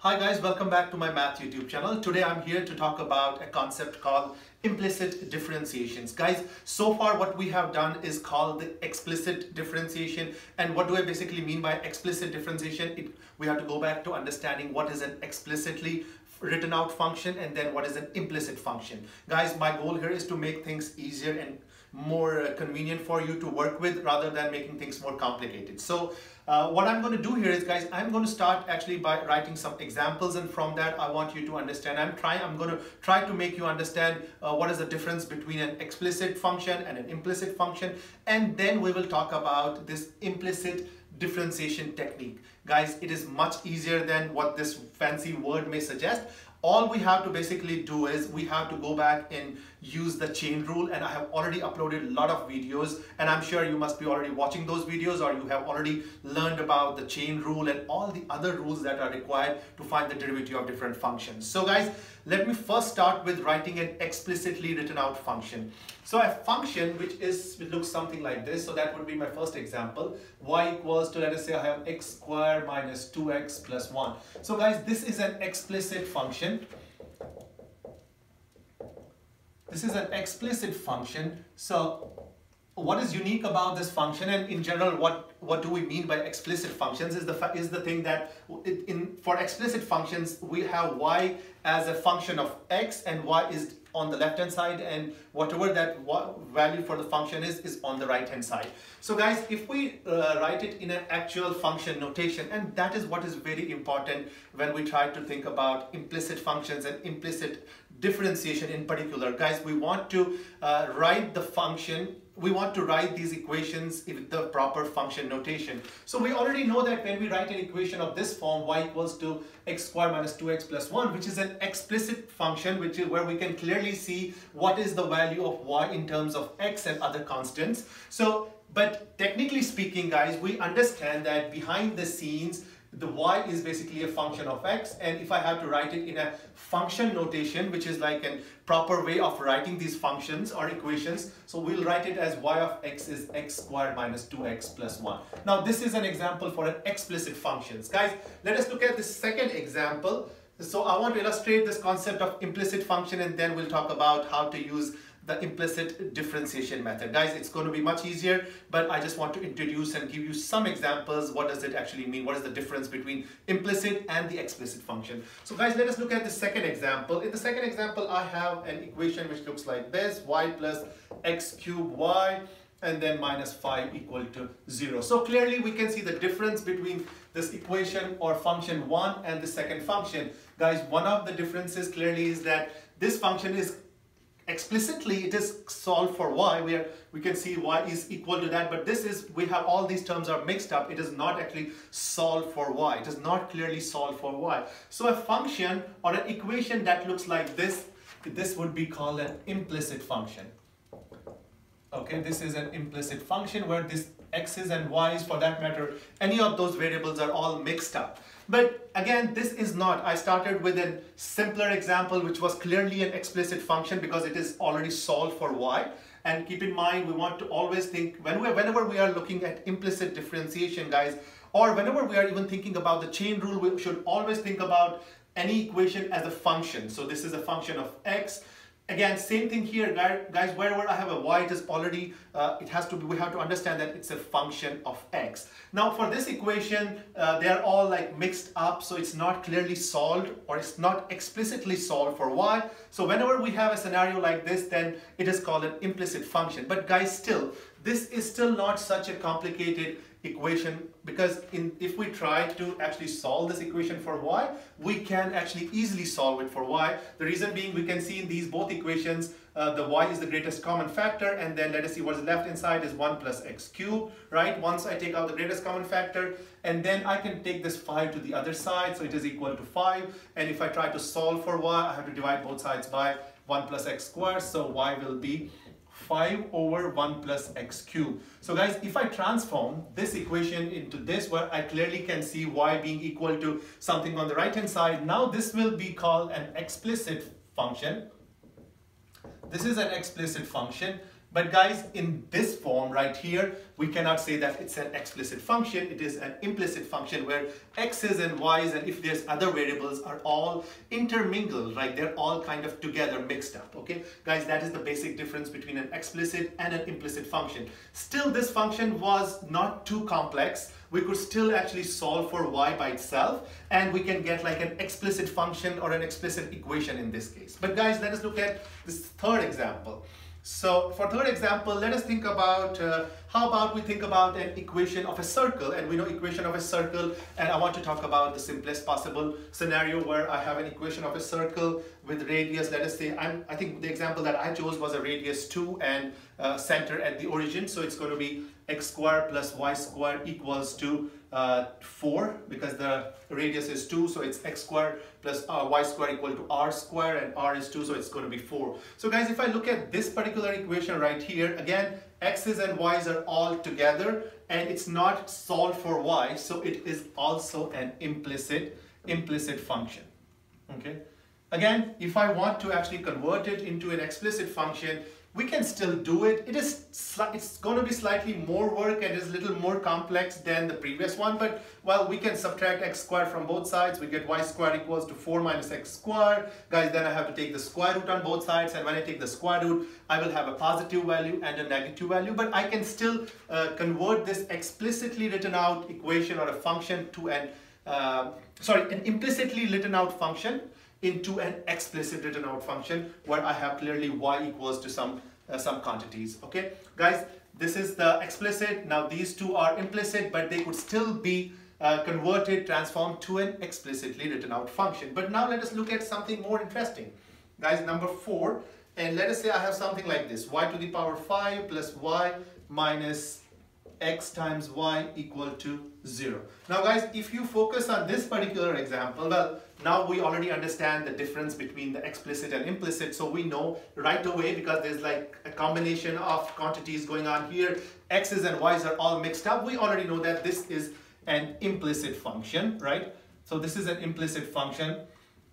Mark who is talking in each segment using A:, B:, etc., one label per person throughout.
A: Hi guys, welcome back to my math YouTube channel. Today I'm here to talk about a concept called implicit differentiations. Guys, so far what we have done is called the explicit differentiation. And what do I basically mean by explicit differentiation? We have to go back to understanding what is an explicitly written out function and then what is an implicit function. Guys, my goal here is to make things easier and more convenient for you to work with rather than making things more complicated. So what I'm going to do here is, guys, I'm going to start actually by writing some examples, and from that I want you to understand. I'm going to try to make you understand what is the difference between an explicit function and an implicit function, and then we will talk about this implicit differentiation technique. Guys, it is much easier than what this fancy word may suggest. All we have to basically do is we have to go back and use the chain rule, and I have already uploaded a lot of videos, and I'm sure you must be already watching those videos, or you have already learned about the chain rule and all the other rules that are required to find the derivative of different functions. So guys, let me first start with writing an explicitly written out function. So a function which looks something like this. So that would be my first example. Y equals to, let us say I have x squared minus 2x plus 1. So guys, this is an explicit function. This is an explicit function. So what is unique about this function, and in general what do we mean by explicit functions, is the thing that for explicit functions we have y as a function of x and y is on the left hand side, and whatever that value for the function is on the right hand side. So guys, if we write it in an actual function notation, and that is what is very important when we try to think about implicit functions and implicit differentiation in particular. Guys, we want to write the function, we want to write these equations in the proper function notation. So we already know that when we write an equation of this form, y equals to x squared minus 2x plus 1, which is an explicit function, which is where we can clearly see what is the value of y in terms of x and other constants. So, but technically speaking, guys, we understand that behind the scenes, the y is basically a function of x, and if I have to write it in a function notation, which is like a proper way of writing these functions or equations, so we'll write it as y of x is x squared minus 2x plus 1. Now this is an example for an explicit functions. Guys, let us look at the second example. So I want to illustrate this concept of implicit function, and then we'll talk about how to use the implicit differentiation method. Guys, it's going to be much easier, but I just want to introduce and give you some examples. What does it actually mean? What is the difference between implicit and the explicit function? So guys, let us look at the second example. In the second example, I have an equation which looks like this: y plus x cubed y and then minus 5 equal to 0. So clearly we can see the difference between this equation or function 1 and the second function. Guys, one of the differences clearly is that this function is explicitly it is solved for y, where we can see y is equal to that, but this is, we have all these terms are mixed up. It is not actually solved for y. It is not clearly solved for y. So a function or an equation that looks like this would be called an implicit function. Okay, this is an implicit function where this x's and y's, for that matter, any of those variables are all mixed up. But again, this is not, I started with a simpler example which was clearly an explicit function because it is already solved for y. And keep in mind, we want to always think, whenever we are looking at implicit differentiation, guys, or whenever we are even thinking about the chain rule, we should always think about any equation as a function. So this is a function of x. Again, same thing here, guys, wherever I have a y, it is already, we have to understand that it's a function of x. Now for this equation, they are all like mixed up, so it's not clearly solved or it's not explicitly solved for y. So whenever we have a scenario like this, then it is called an implicit function. But guys, this is still not such a complicated equation, because if we try to actually solve this equation for y, we can actually easily solve it for y. The reason being, we can see in these both equations, the y is the greatest common factor, and then let us see what's left inside is 1 plus x cubed, right? Once I take out the greatest common factor, and then I can take this 5 to the other side, so it is equal to 5. And if I try to solve for y, I have to divide both sides by 1 plus x squared, so y will be 5 over 1 plus x cubed. So guys, if I transform this equation into this, where I clearly can see y being equal to something on the right hand side, now this will be called an explicit function. This is an explicit function. But guys, in this form right here, we cannot say that it's an explicit function. It is an implicit function where x's and y's and if there's other variables are all intermingled, right? They're all kind of together mixed up, okay? Guys, that is the basic difference between an explicit and an implicit function. Still, this function was not too complex. We could still actually solve for y by itself, and we can get like an explicit function or an explicit equation in this case. But guys, let us look at this third example. So for third example, let us think about, how about we think about an equation of a circle, and we know equation of a circle, and I want to talk about the simplest possible scenario where I have an equation of a circle with radius, let us say, I think the example that I chose was a radius 2 and center at the origin, so it's going to be x squared plus y squared equals to 4 because the radius is 2, so it's x squared plus y squared equal to r squared, and r is 2, so it's going to be 4. So guys, if I look at this particular equation right here, again, x's and y's are all together and it's not solved for y, so it is also an implicit function. Okay. Again, if I want to actually convert it into an explicit function, we can still do it. It's going to be slightly more work and is a little more complex than the previous one, but well, we can subtract x squared from both sides. We get y squared equals to 4 minus x squared. Guys, then I have to take the square root on both sides, and when I take the square root, I will have a positive value and a negative value, but I can still convert this explicitly written out equation or a function to an implicitly written out function into an explicit written out function where I have clearly y equals to some quantities. Okay, guys, this is the explicit. Now these two are implicit, but they could still be converted, transformed to an explicitly written out function. But now let us look at something more interesting. Guys, number 4, and let us say I have something like this: y to the power 5 plus y minus x times y equal to 0. Now guys, if you focus on this particular example, well, now we already understand the difference between the explicit and implicit, so we know right away, because there's like a combination of quantities going on here, x's and y's are all mixed up, we already know that this is an implicit function, right? So this is an implicit function.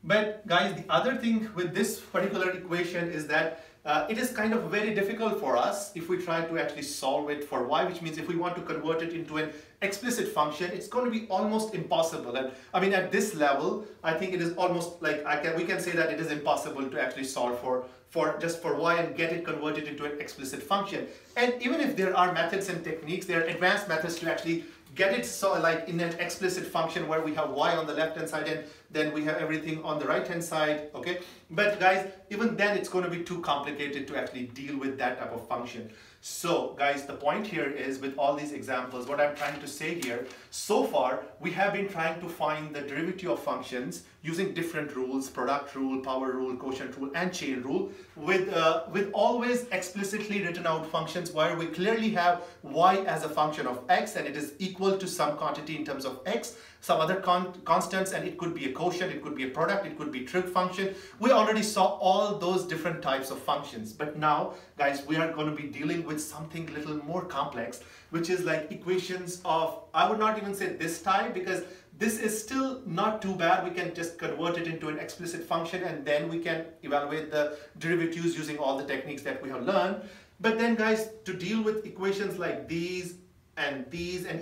A: But guys, the other thing with this particular equation is that it is kind of very difficult for us if we try to actually solve it for y, which means if we want to convert it into an explicit function, it's going to be almost impossible. And I mean, at this level, I think it is almost like we can say that it is impossible to actually solve for just for y and get it converted into an explicit function. And even if there are methods and techniques, there are advanced methods to actually get it so like in an explicit function where we have y on the left hand side and then we have everything on the right hand side, okay? But guys, even then it's going to be too complicated to actually deal with that type of function. So guys, the point here is, with all these examples, what I'm trying to say here, so far we have been trying to find the derivative of functions using different rules: product rule, power rule, quotient rule, and chain rule, with always explicitly written out functions where we clearly have y as a function of x and it is equal to some quantity in terms of x, some other constants, and it could be a quotient, it could be a product, it could be trig function. We already saw all those different types of functions, but now guys, we are going to be dealing with something a little more complex, which is like equations of, I would not even say this type, because this is still not too bad. We can just convert it into an explicit function and then we can evaluate the derivatives using all the techniques that we have learned. But then guys, to deal with equations like these and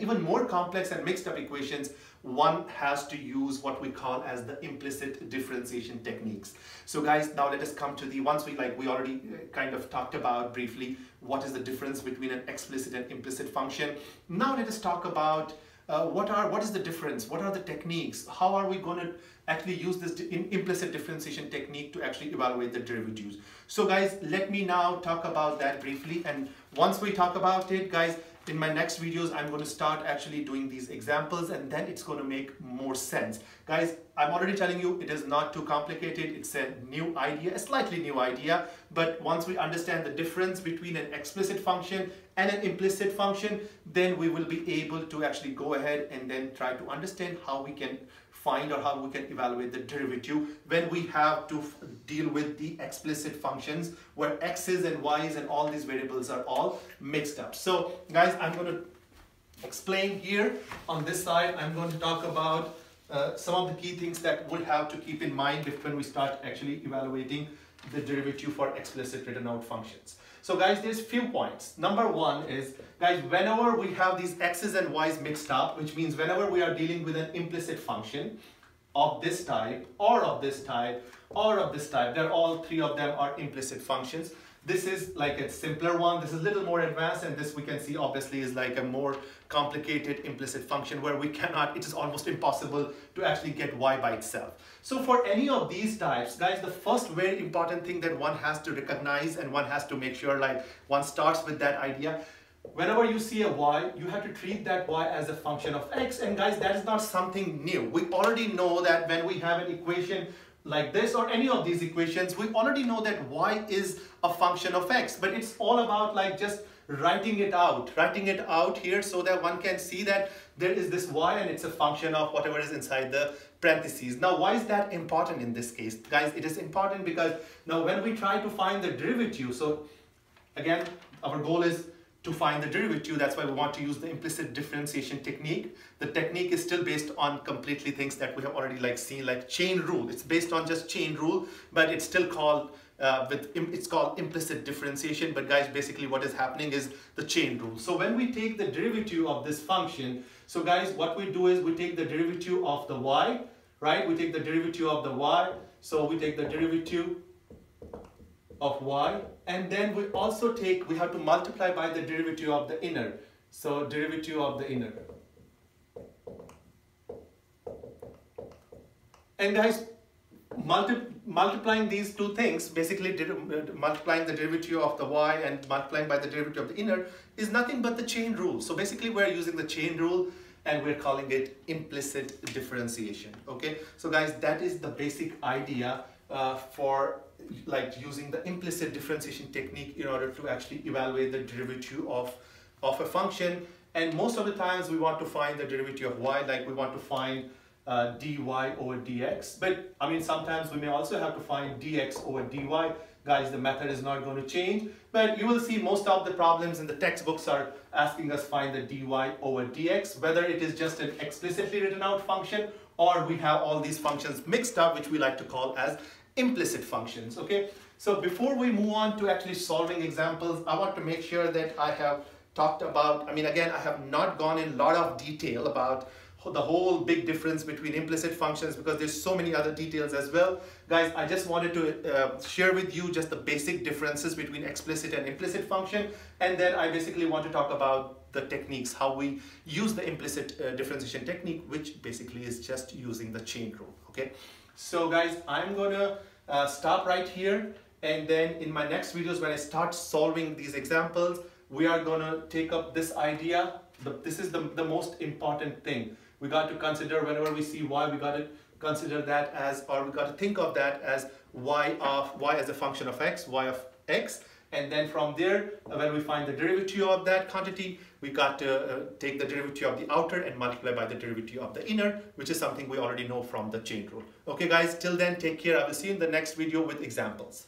A: even more complex and mixed up equations, one has to use what we call as the implicit differentiation techniques. So guys, now let us come to the, once we already kind of talked about briefly what is the difference between an explicit and implicit function. Now let us talk about what is the difference, what are the techniques, how are we going to actually use this implicit differentiation technique to actually evaluate the derivatives. So guys, let me now talk about that briefly, and once we talk about it, guys, in my next videos, I'm going to start actually doing these examples and then it's going to make more sense. Guys, I'm already telling you, it is not too complicated. It's a new idea, a slightly new idea. But once we understand the difference between an explicit function and an implicit function, then we will be able to actually go ahead and then try to understand how we can find or how we can evaluate the derivative when we have to deal with the explicit functions where x's and y's and all these variables are all mixed up. So guys, I'm going to explain here on this side. I'm going to talk about some of the key things that we'll have to keep in mind when we start actually evaluating the derivative for explicit written out functions. So guys, there's few points. Number one is, guys, whenever we have these x's and y's mixed up, which means whenever we are dealing with an implicit function of this type, or of this type, or of this type, they're all three of them are implicit functions. This is like a simpler one, this is a little more advanced, and this we can see obviously is like a more complicated implicit function where we cannot, it is almost impossible to actually get y by itself. So for any of these types, guys, the first very important thing that one has to recognize and one has to make sure, like, one starts with that idea. Whenever you see a y, you have to treat that y as a function of x, and guys, that is not something new. We already know that when we have an equation like this or any of these equations, we already know that y is a function of x, but it's all about like just writing it out here so that one can see that there is this y and it's a function of whatever is inside the parentheses. Now, why is that important in this case? Guys, it is important because now when we try to find the derivative, so again, our goal is to find the derivative. That's why we want to use the implicit differentiation technique. The technique is still based on completely things that we have already seen, like chain rule. It's based on just chain rule, but it's still called it's called implicit differentiation. But guys, basically what is happening is the chain rule. So when we take the derivative of this function, so guys, what we do is we take the derivative of the y, right? We take the derivative of the y. So we take the derivative of y, and then we also take, we have to multiply by the derivative of the inner. So derivative of the inner. And guys, multiplying these two things, basically multiplying the derivative of the y and multiplying by the derivative of the inner, is nothing but the chain rule. So basically we're using the chain rule and we're calling it implicit differentiation. Okay, so guys, that is the basic idea for using the implicit differentiation technique in order to actually evaluate the derivative of a function. And most of the times we want to find the derivative of y, like we want to find dy over dx, but I mean sometimes we may also have to find dx over dy. Guys, the method is not going to change, but you will see most of the problems in the textbooks are asking us find the dy over dx, whether it is just an explicitly written out function or we have all these functions mixed up, which we like to call as implicit functions. Okay, so before we move on to actually solving examples, I want to make sure that I have talked about, I mean, again, I have not gone in a lot of detail about the whole big difference between implicit functions because there's so many other details as well. Guys, I just wanted to share with you just the basic differences between explicit and implicit function, and then I basically want to talk about the techniques, how we use the implicit differentiation technique, which basically is just using the chain rule. Okay, so guys, I'm gonna stop right here, and then in my next videos when I start solving these examples, we are gonna take up this idea. This is the most important thing. We got to consider whenever we see y, we got to consider that as, or we got to think of that as y as a function of x, y of x. And then from there, when we find the derivative of that quantity, we got to take the derivative of the outer and multiply by the derivative of the inner, which is something we already know from the chain rule. Okay guys, till then, take care. I will see you in the next video with examples.